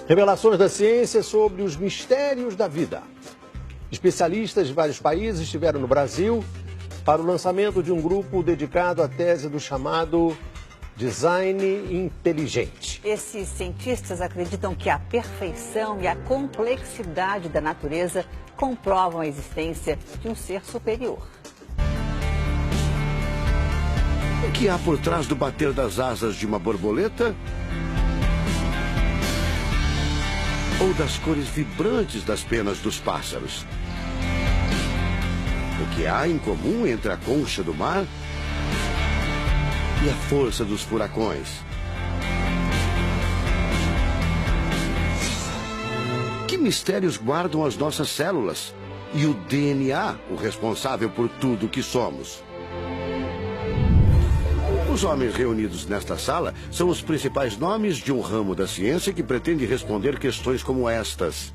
Revelações da ciência sobre os mistérios da vida. Especialistas de vários países estiveram no Brasil para o lançamento de um grupo dedicado à tese do chamado design inteligente. Esses cientistas acreditam que a perfeição e a complexidade da natureza comprovam a existência de um ser superior. O que há por trás do bater das asas de uma borboleta? Ou das cores vibrantes das penas dos pássaros? O que há em comum entre a concha do mar e a força dos furacões? Que mistérios guardam as nossas células e o DNA, o responsável por tudo o que somos? Os homens reunidos nesta sala são os principais nomes de um ramo da ciência que pretende responder questões como estas.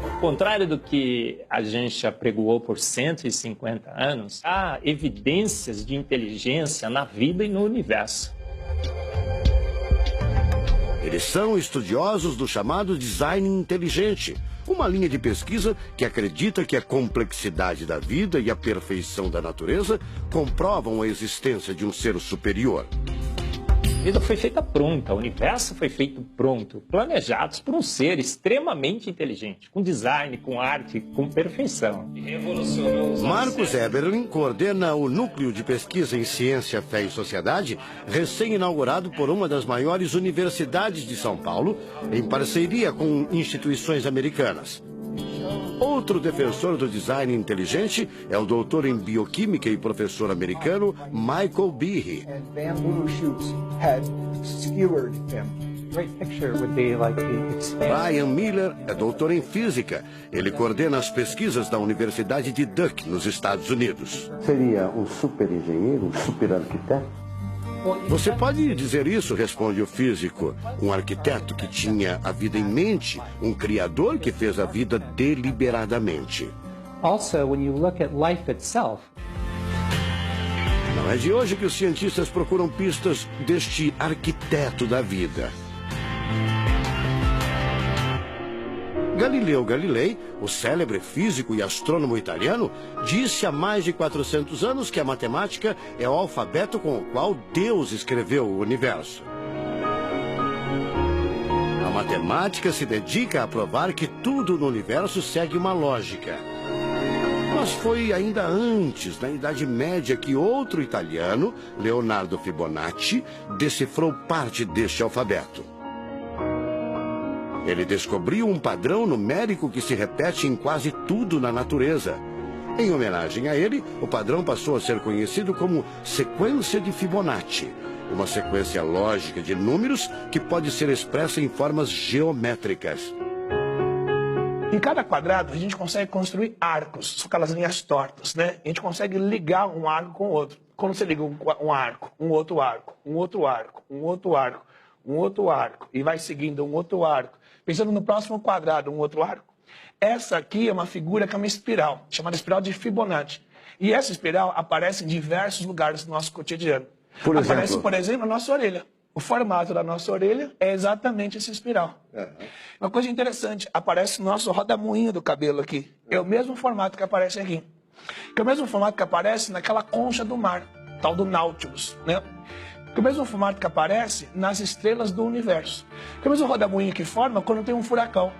Ao contrário do que a gente apregoou por 150 anos, há evidências de inteligência na vida e no universo. Eles são estudiosos do chamado design inteligente, uma linha de pesquisa que acredita que a complexidade da vida e a perfeição da natureza comprovam a existência de um ser superior. A vida foi feita pronta, o universo foi feito pronto, planejados por um ser extremamente inteligente, com design, com arte, com perfeição. Marcos Eberlin coordena o Núcleo de Pesquisa em Ciência, Fé e Sociedade, recém-inaugurado por uma das maiores universidades de São Paulo, em parceria com instituições americanas. Outro defensor do design inteligente é o doutor em bioquímica e professor americano Michael Behe. Brian Miller é doutor em física. Ele coordena as pesquisas da Universidade de Duke, nos Estados Unidos. Seria um super engenheiro, um super arquiteto? Você pode dizer isso, responde o físico. Um arquiteto que tinha a vida em mente, um criador que fez a vida deliberadamente. Also, when you look at life itself, não é de hoje que os cientistas procuram pistas deste arquiteto da vida. Galileu Galilei, o célebre físico e astrônomo italiano, disse há mais de 400 anos que a matemática é o alfabeto com o qual Deus escreveu o universo. A matemática se dedica a provar que tudo no universo segue uma lógica. Mas foi ainda antes, na Idade Média, que outro italiano, Leonardo Fibonacci, decifrou parte deste alfabeto. Ele descobriu um padrão numérico que se repete em quase tudo na natureza. Em homenagem a ele, o padrão passou a ser conhecido como sequência de Fibonacci, uma sequência lógica de números que pode ser expressa em formas geométricas. Em cada quadrado, a gente consegue construir arcos, são aquelas linhas tortas, né? A gente consegue ligar um arco com o outro. Quando você liga um arco, um outro arco, um outro arco, um outro arco, um outro arco, e vai seguindo um outro arco, pensando no próximo quadrado, um outro arco. Essa aqui é uma figura que é uma espiral, chamada espiral de Fibonacci. E essa espiral aparece em diversos lugares do nosso cotidiano. Aparece, por exemplo, na nossa orelha. O formato da nossa orelha é exatamente essa espiral. Uma coisa interessante, aparece no nosso rodamuinho do cabelo aqui. É o mesmo formato que aparece aqui. Que é o mesmo formato que aparece naquela concha do mar, tal do Nautilus, né? Que é o mesmo formato que aparece nas estrelas do universo. Que é o mesmo rodamuinho que forma quando tem um furacão.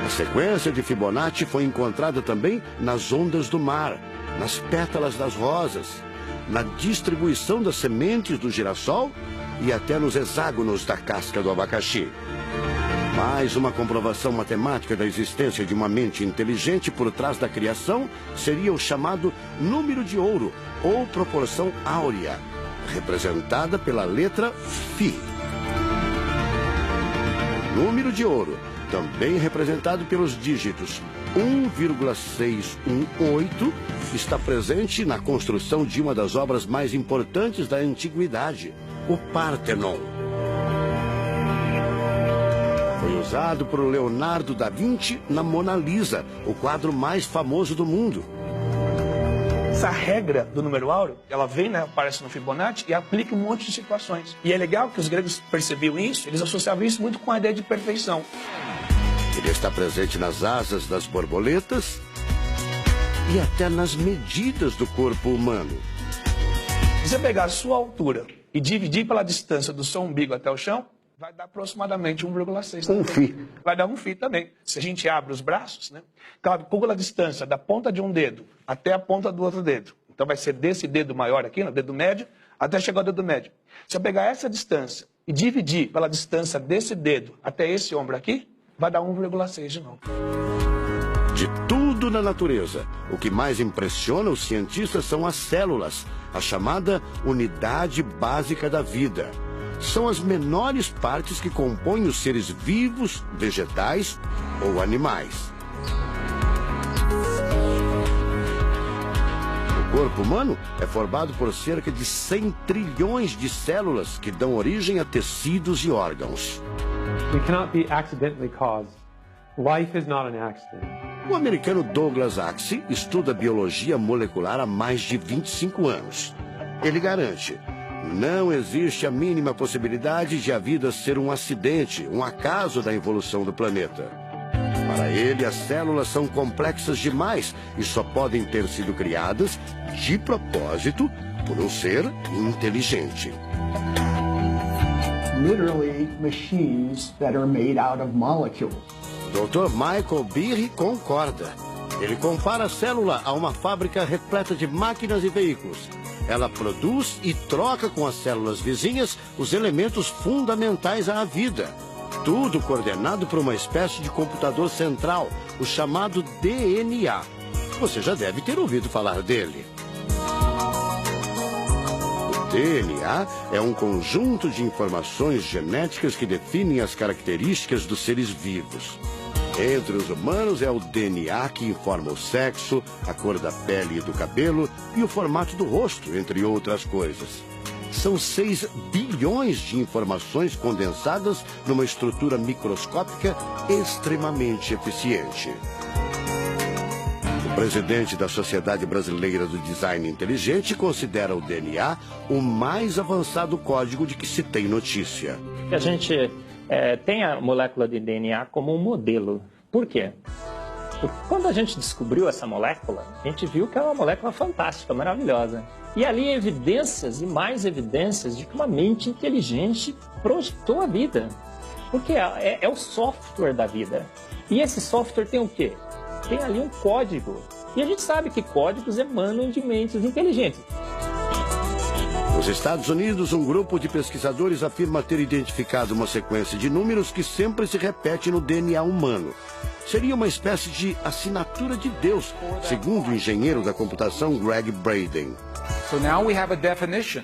A sequência de Fibonacci foi encontrada também nas ondas do mar, nas pétalas das rosas, na distribuição das sementes do girassol e até nos hexágonos da casca do abacaxi. Mais uma comprovação matemática da existência de uma mente inteligente por trás da criação seria o chamado número de ouro, ou proporção áurea, representada pela letra Φ. O número de ouro, também representado pelos dígitos 1,618, está presente na construção de uma das obras mais importantes da antiguidade, o Partenon. Foi usado por Leonardo da Vinci na Mona Lisa, o quadro mais famoso do mundo. essa regra do número áureo, ela vem, né, aparece no Fibonacci e aplica um monte de situações. E é legal que os gregos percebiam isso, eles associavam isso muito com a ideia de perfeição. Ele está presente nas asas das borboletas e até nas medidas do corpo humano. Se você pegar a sua altura e dividir pela distância do seu umbigo até o chão, vai dar aproximadamente 1,6. Um φ. Vai dar um φ também. Se a gente abre os braços, né? Calcula a distância da ponta de um dedo até a ponta do outro dedo. Então vai ser desse dedo maior aqui, no dedo médio, até chegar ao dedo médio. Se eu pegar essa distância e dividir pela distância desse dedo até esse ombro aqui, vai dar 1,6 de novo. De tudo na natureza, o que mais impressiona os cientistas são as células, a chamada unidade básica da vida. São as menores partes que compõem os seres vivos, vegetais ou animais. O corpo humano é formado por cerca de 100 trilhões de células que dão origem a tecidos e órgãos. We cannot be accidentally caused. Life is not an accident. O americano Douglas Axie estuda biologia molecular há mais de 25 anos. Ele garante: não existe a mínima possibilidade de a vida ser um acidente, um acaso da evolução do planeta. Para ele, as células são complexas demais e só podem ter sido criadas de propósito por um ser inteligente. Literally machines that are made out of molecules. Dr. Michael Birri concorda. Ele compara a célula a uma fábrica repleta de máquinas e veículos. Ela produz e troca com as células vizinhas os elementos fundamentais à vida. Tudo coordenado por uma espécie de computador central, o chamado DNA. Você já deve ter ouvido falar dele. O DNA é um conjunto de informações genéticas que definem as características dos seres vivos. Entre os humanos é o DNA que informa o sexo, a cor da pele e do cabelo e o formato do rosto, entre outras coisas. São 6 bilhões de informações condensadas numa estrutura microscópica extremamente eficiente. O presidente da Sociedade Brasileira do Design Inteligente considera o DNA o mais avançado código de que se tem notícia. A gente tem a molécula de DNA como um modelo. Por quê? Porque quando a gente descobriu essa molécula, a gente viu que é uma molécula fantástica, maravilhosa. E ali evidências e mais evidências de que uma mente inteligente projetou a vida. Porque é o software da vida. E esse software tem o quê? Tem ali um código. E a gente sabe que códigos emanam de mentes inteligentes. Nos Estados Unidos, um grupo de pesquisadores afirma ter identificado uma sequência de números que sempre se repete no DNA humano. Seria uma espécie de assinatura de Deus, segundo o engenheiro da computação Greg Braden. So now we have a definition.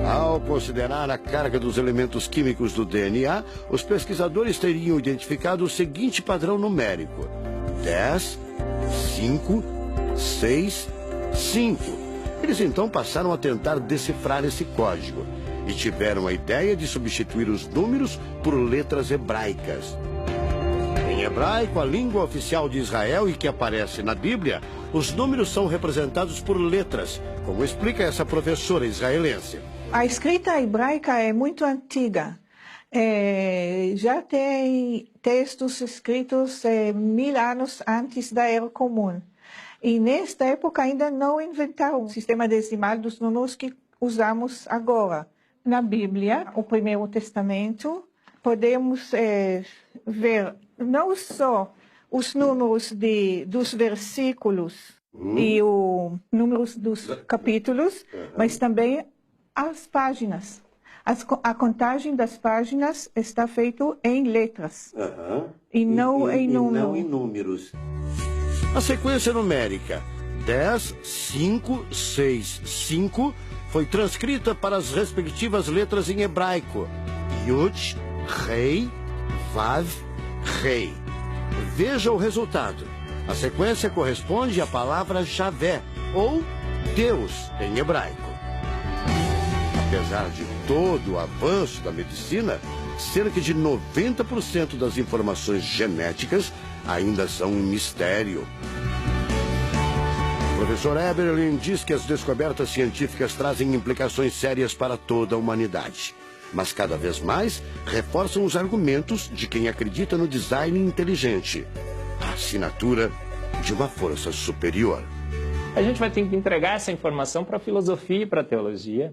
Ao considerar a carga dos elementos químicos do DNA, os pesquisadores teriam identificado o seguinte padrão numérico: 10, 5, 6, 5. Eles então passaram a tentar decifrar esse código e tiveram a ideia de substituir os números por letras hebraicas. Em hebraico, a língua oficial de Israel e que aparece na Bíblia, os números são representados por letras, como explica essa professora israelense. A escrita hebraica é muito antiga. Já tem textos escritos 1000 anos antes da Era Comum. E nesta época ainda não inventaram o sistema decimal dos números que usamos agora. Na Bíblia, o Primeiro Testamento, podemos ver não só os números dos versículos e os números dos capítulos, mas também as páginas. A contagem das páginas está feita em letras e não em números. A sequência numérica 10, 5, 6, 5 foi transcrita para as respectivas letras em hebraico: Yud, Rei, Vav, Rei. Veja o resultado. A sequência corresponde à palavra Javé, ou Deus em hebraico. Apesar de todo o avanço da medicina, cerca de 90% das informações genéticas ainda são um mistério. O professor Eberlin diz que as descobertas científicas trazem implicações sérias para toda a humanidade. Mas cada vez mais reforçam os argumentos de quem acredita no design inteligente, a assinatura de uma força superior. A gente vai ter que entregar essa informação para a filosofia e para a teologia.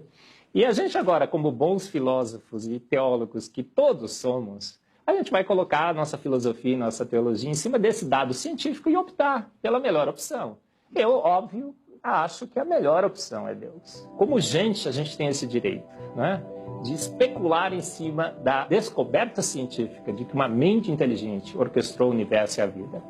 E a gente agora, como bons filósofos e teólogos que todos somos, a gente vai colocar a nossa filosofia e nossa teologia em cima desse dado científico e optar pela melhor opção. Eu, óbvio, acho que a melhor opção é Deus. Como gente, a gente tem esse direito, né, de especular em cima da descoberta científica de que uma mente inteligente orquestrou o universo e a vida.